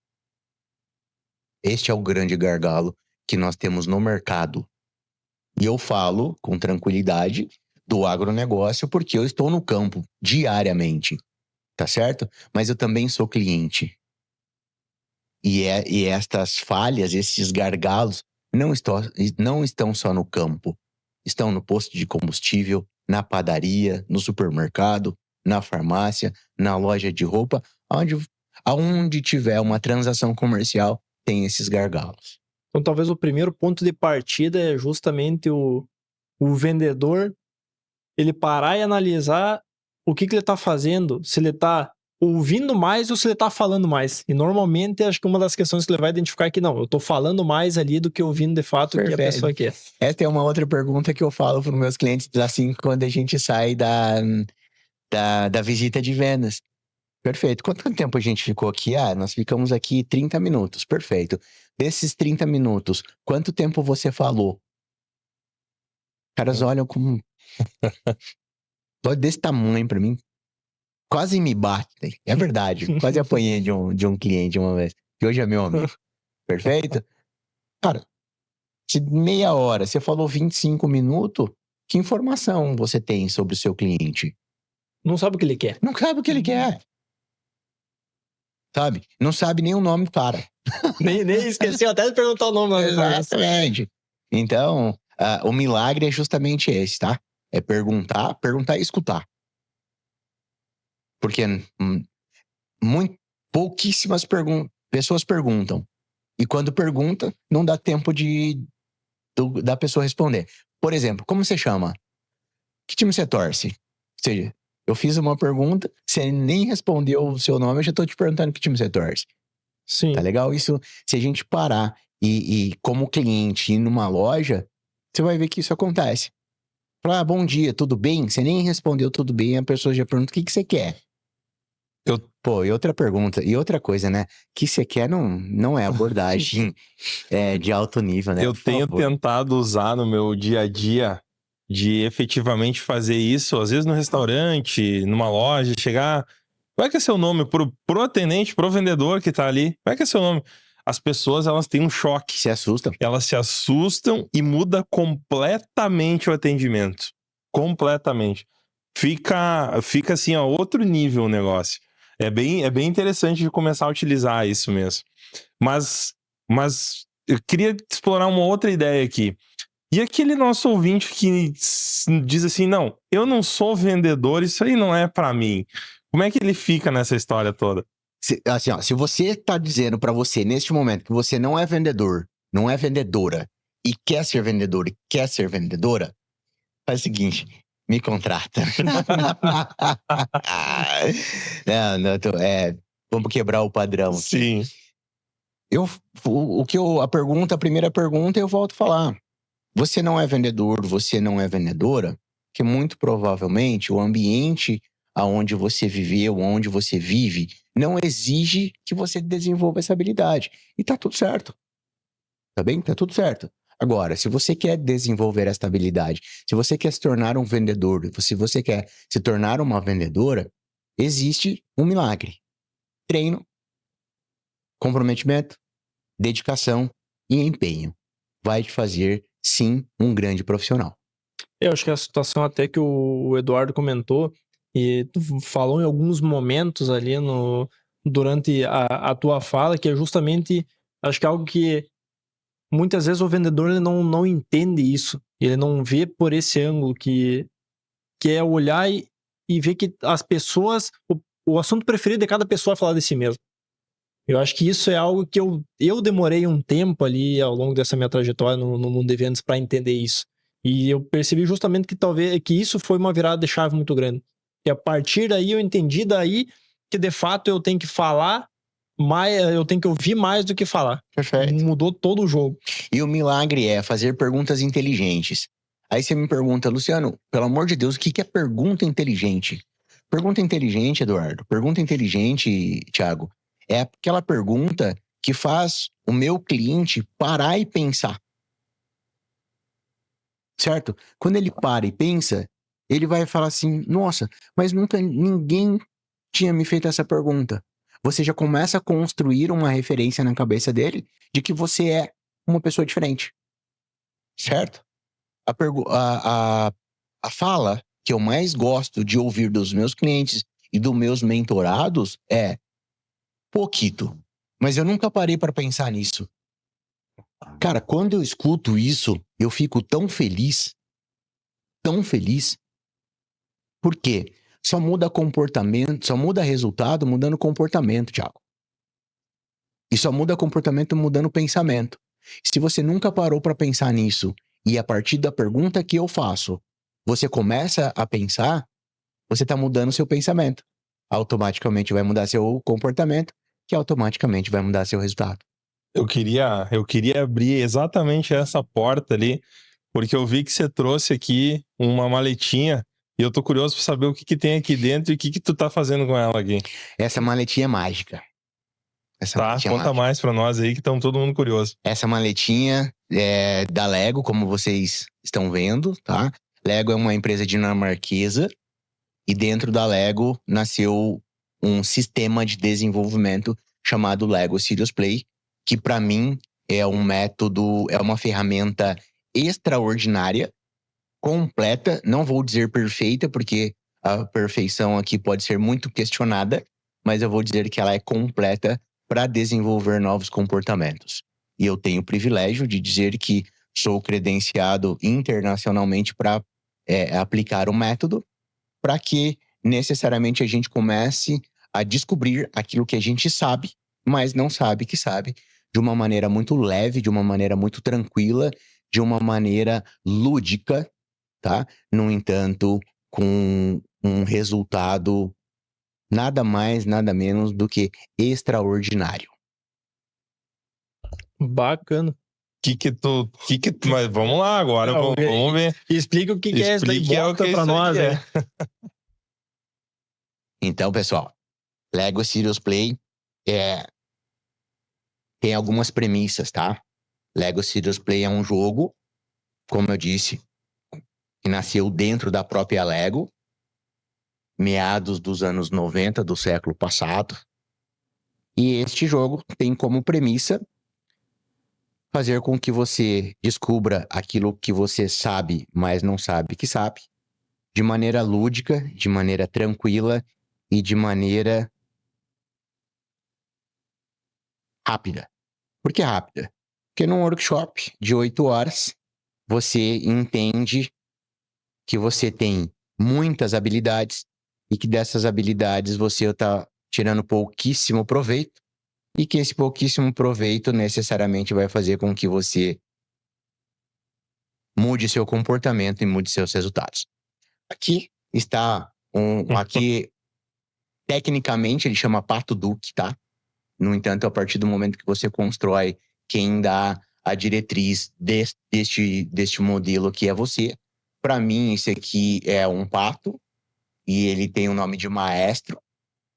Este é o grande gargalo que nós temos no mercado. E eu falo com tranquilidade do agronegócio porque eu estou no campo diariamente, tá certo? Mas eu também sou cliente. E estas falhas, esses gargalos, não estão só no campo. Estão no posto de combustível, na padaria, no supermercado, na farmácia, na loja de roupa, aonde tiver uma transação comercial, tem esses gargalos. Então, talvez o primeiro ponto de partida é justamente o vendedor, ele parar e analisar o que ele está fazendo, se ele está ouvindo mais ou se ele está falando mais. E normalmente, acho que uma das questões que ele vai identificar é que não, eu estou falando mais ali do que ouvindo de fato o que a pessoa quer. Essa é uma outra pergunta que eu falo para os meus clientes, assim, quando a gente sai da visita de vendas. Perfeito. Quanto tempo a gente ficou aqui? Nós ficamos aqui 30 minutos. Perfeito. Desses 30 minutos, quanto tempo você falou? Os caras olham com... desse tamanho para mim. Quase me batem. É verdade. Quase apanhei de um cliente uma vez. Que hoje é meu amigo. Perfeito? Cara, se meia hora, você falou 25 minutos, que informação você tem sobre o seu cliente? Não sabe o que ele quer. Não sabe o que ele quer. Sabe? Não sabe nem o nome do cara. nem esqueceu até de perguntar o nome. Exatamente. Então, o milagre é justamente esse, tá? É perguntar e escutar. Porque pouquíssimas pessoas perguntam. E quando pergunta, não dá tempo da pessoa responder. Por exemplo, como você chama? Que time você torce? Ou seja, eu fiz uma pergunta, você nem respondeu o seu nome, eu já tô te perguntando que time você torce. Sim. Tá legal? Isso, se a gente parar e como cliente ir numa loja, você vai ver que isso acontece. Falar, bom dia, tudo bem? Você nem respondeu tudo bem, a pessoa já pergunta, o que você quer? E outra pergunta, e outra coisa, né? O que você quer não é abordagem de alto nível, né? Eu tenho tentado usar no meu dia a dia de efetivamente fazer isso, às vezes no restaurante, numa loja, chegar... Qual é que é seu nome? Pro atendente, pro vendedor que tá ali. Qual é que é seu nome? As pessoas, elas têm um choque. Se assustam. Elas se assustam e muda completamente o atendimento. Completamente. Fica assim, a outro nível o negócio. É bem interessante de começar a utilizar isso mesmo. Mas eu queria explorar uma outra ideia aqui. E aquele nosso ouvinte que diz assim, não, eu não sou vendedor, isso aí não é pra mim. Como é que ele fica nessa história toda? Se você tá dizendo pra você, neste momento, que você não é vendedor, não é vendedora, e quer ser vendedor e quer ser vendedora, faz o seguinte, me contrata. Vamos quebrar o padrão. Sim. A primeira pergunta, eu volto a falar. Você não é vendedor, você não é vendedora, que muito provavelmente o ambiente aonde você viveu, onde você vive, não exige que você desenvolva essa habilidade. E tá tudo certo. Tá bem? Tá tudo certo. Agora, se você quer desenvolver essa habilidade, se você quer se tornar um vendedor, se você quer se tornar uma vendedora, existe um milagre. Treino, comprometimento, dedicação e empenho. Vai te fazer, sim, um grande profissional. Eu acho que a situação até que o Eduardo comentou, e tu falou em alguns momentos ali durante a tua fala, que é justamente, acho que é algo que muitas vezes o vendedor ele não entende isso, ele não vê por esse ângulo que é olhar e ver que as pessoas, o assunto preferido de cada pessoa é falar de si mesmo. Eu acho que isso é algo que eu demorei um tempo ali ao longo dessa minha trajetória no mundo de vendas para entender isso. E eu percebi justamente que isso foi uma virada de chave muito grande. E a partir daí eu entendi que de fato eu tenho que falar mais, eu tenho que ouvir mais do que falar. Perfeito. Mudou todo o jogo. E o milagre é fazer perguntas inteligentes. Aí você me pergunta, Luciano, pelo amor de Deus, o que é pergunta inteligente? Pergunta inteligente, Eduardo. Pergunta inteligente, Thiago. É aquela pergunta que faz o meu cliente parar e pensar. Certo? Quando ele para e pensa, ele vai falar assim: nossa, mas nunca ninguém tinha me feito essa pergunta. Você já começa a construir uma referência na cabeça dele de que você é uma pessoa diferente. Certo? A fala que eu mais gosto de ouvir dos meus clientes e dos meus mentorados é: pô, Kito, mas eu nunca parei para pensar nisso. Cara, quando eu escuto isso, eu fico tão feliz, porque só muda comportamento, só muda resultado mudando comportamento, Thiago. E só muda comportamento mudando pensamento. Se você nunca parou para pensar nisso e a partir da pergunta que eu faço, você começa a pensar, você está mudando seu pensamento. Automaticamente vai mudar seu comportamento, que automaticamente vai mudar seu resultado. Eu queria abrir exatamente essa porta ali, porque eu vi que você trouxe aqui uma maletinha e eu tô curioso para saber o que tem aqui dentro e o que tu tá fazendo com ela aqui. Essa maletinha é mágica. Conta mais para nós aí que estamos todo mundo curioso. Essa maletinha é da Lego, como vocês estão vendo, tá? Lego é uma empresa dinamarquesa e dentro da Lego nasceu um sistema de desenvolvimento chamado Lego Serious Play, que para mim é um método, é uma ferramenta extraordinária, completa, não vou dizer perfeita, porque a perfeição aqui pode ser muito questionada, mas eu vou dizer que ela é completa para desenvolver novos comportamentos. E eu tenho o privilégio de dizer que sou credenciado internacionalmente para aplicar o método, para que necessariamente a gente comece a descobrir aquilo que a gente sabe, mas não sabe que sabe, de uma maneira muito leve, de uma maneira muito tranquila, de uma maneira lúdica, tá? No entanto, com um resultado nada mais, nada menos do que extraordinário. Bacana. Mas vamos lá agora, vamos ver. Explica o que é isso daí, bota pra nós, é. Então, pessoal, Lego Serious Play tem algumas premissas, tá? Lego Serious Play é um jogo, como eu disse, que nasceu dentro da própria Lego, meados dos anos 90 do século passado. E este jogo tem como premissa fazer com que você descubra aquilo que você sabe, mas não sabe que sabe, de maneira lúdica, de maneira tranquila e de maneira rápida. Por que rápida? Porque num workshop de 8 horas, você entende que você tem muitas habilidades e que dessas habilidades você está tirando pouquíssimo proveito e que esse pouquíssimo proveito necessariamente vai fazer com que você mude seu comportamento e mude seus resultados. Aqui está aqui tecnicamente ele chama Pato Duque, tá? No entanto, a partir do momento que você constrói, quem dá a diretriz deste modelo que é você. Para mim, esse aqui é um pato e ele tem o nome de maestro,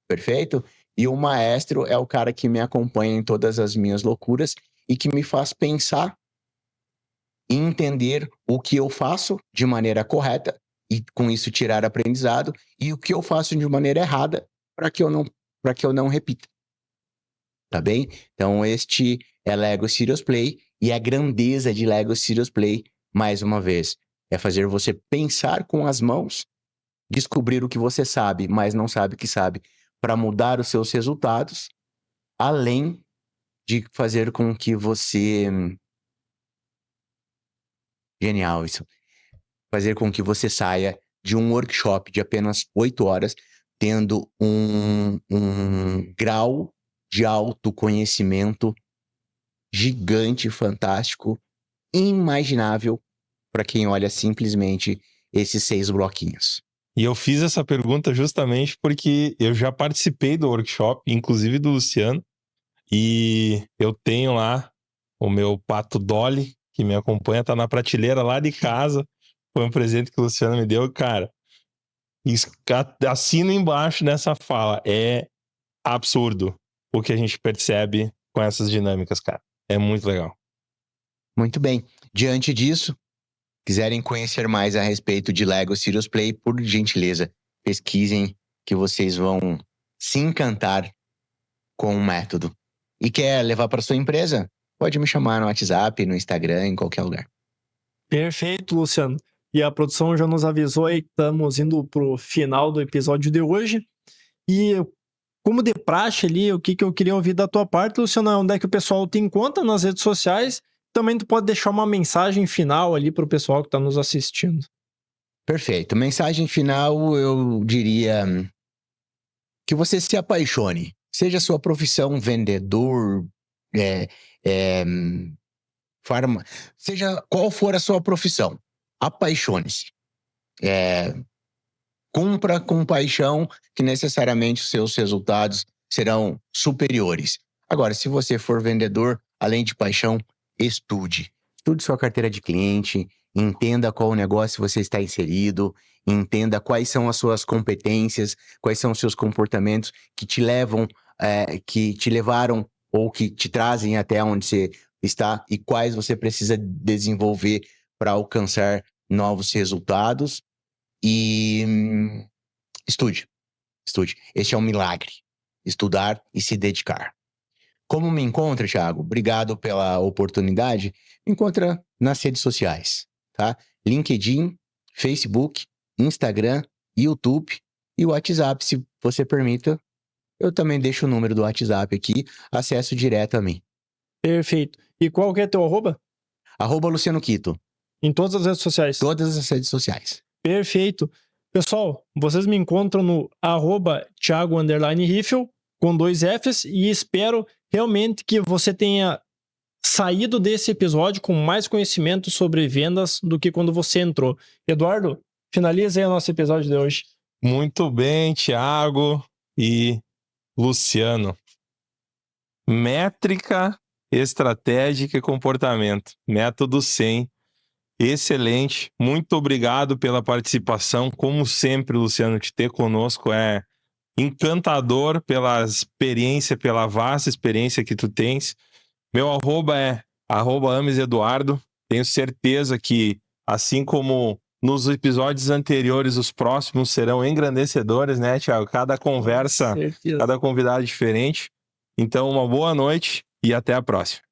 perfeito? E o maestro é o cara que me acompanha em todas as minhas loucuras e que me faz pensar e entender o que eu faço de maneira correta e com isso tirar aprendizado e o que eu faço de maneira errada para que eu não repita. Tá bem? Então este é Lego Serious Play e a grandeza de Lego Serious Play, mais uma vez, é fazer você pensar com as mãos, descobrir o que você sabe, mas não sabe que sabe, para mudar os seus resultados, além de fazer com que você... Genial isso. Fazer com que você saia de um workshop de apenas 8 horas, tendo um grau de autoconhecimento gigante, fantástico, inimaginável para quem olha simplesmente esses 6 bloquinhos. E eu fiz essa pergunta justamente porque eu já participei do workshop, inclusive do Luciano, e eu tenho lá o meu pato Dolly, que me acompanha, tá na prateleira lá de casa. Foi um presente que o Luciano me deu, cara. Assino embaixo nessa fala. É absurdo o que a gente percebe com essas dinâmicas, cara. É muito legal. Muito bem. Diante disso, quiserem conhecer mais a respeito de Lego Serious Play, por gentileza, pesquisem que vocês vão se encantar com o método. E quer levar para sua empresa? Pode me chamar no WhatsApp, no Instagram, em qualquer lugar. Perfeito, Luciano. E a produção já nos avisou aí que estamos indo pro final do episódio de hoje. E como de praxe ali, o que eu queria ouvir da tua parte, Luciano, é onde é que o pessoal te encontra nas redes sociais. Também tu pode deixar uma mensagem final ali pro pessoal que está nos assistindo. Perfeito. Mensagem final, eu diria que você se apaixone. Seja sua profissão vendedor, seja qual for a sua profissão, apaixone-se. Cumpra com paixão, que necessariamente os seus resultados serão superiores. Agora, se você for vendedor, além de paixão, estude. Estude sua carteira de cliente, entenda qual negócio você está inserido, entenda quais são as suas competências, quais são os seus comportamentos que te levaram ou que te trazem até onde você está e quais você precisa desenvolver para alcançar novos resultados. E estude. Este é um milagre. Estudar e se dedicar. Como me encontra, Thiago? Obrigado pela oportunidade. Me encontra nas redes sociais, tá? LinkedIn, Facebook, Instagram, YouTube e o WhatsApp, se você permita. Eu também deixo o número do WhatsApp aqui, acesso direto a mim. Perfeito. E qual que é teu arroba? @Luciano Quito. Em todas as redes sociais? Todas as redes sociais. Perfeito. Pessoal, vocês me encontram no @Thiago_Riffel, com 2 Fs, e espero realmente que você tenha saído desse episódio com mais conhecimento sobre vendas do que quando você entrou. Eduardo, finaliza aí o nosso episódio de hoje. Muito bem, Thiago e Luciano. Métrica, estratégica e comportamento. Método 100. Excelente. Muito obrigado pela participação. Como sempre, Luciano, te ter conosco é encantador pela experiência, pela vasta experiência que tu tens. Meu arroba é @AmesEduardo. Tenho certeza que, assim como nos episódios anteriores, os próximos serão engrandecedores, né, Thiago? Cada conversa, cada convidado diferente. Então, uma boa noite e até a próxima.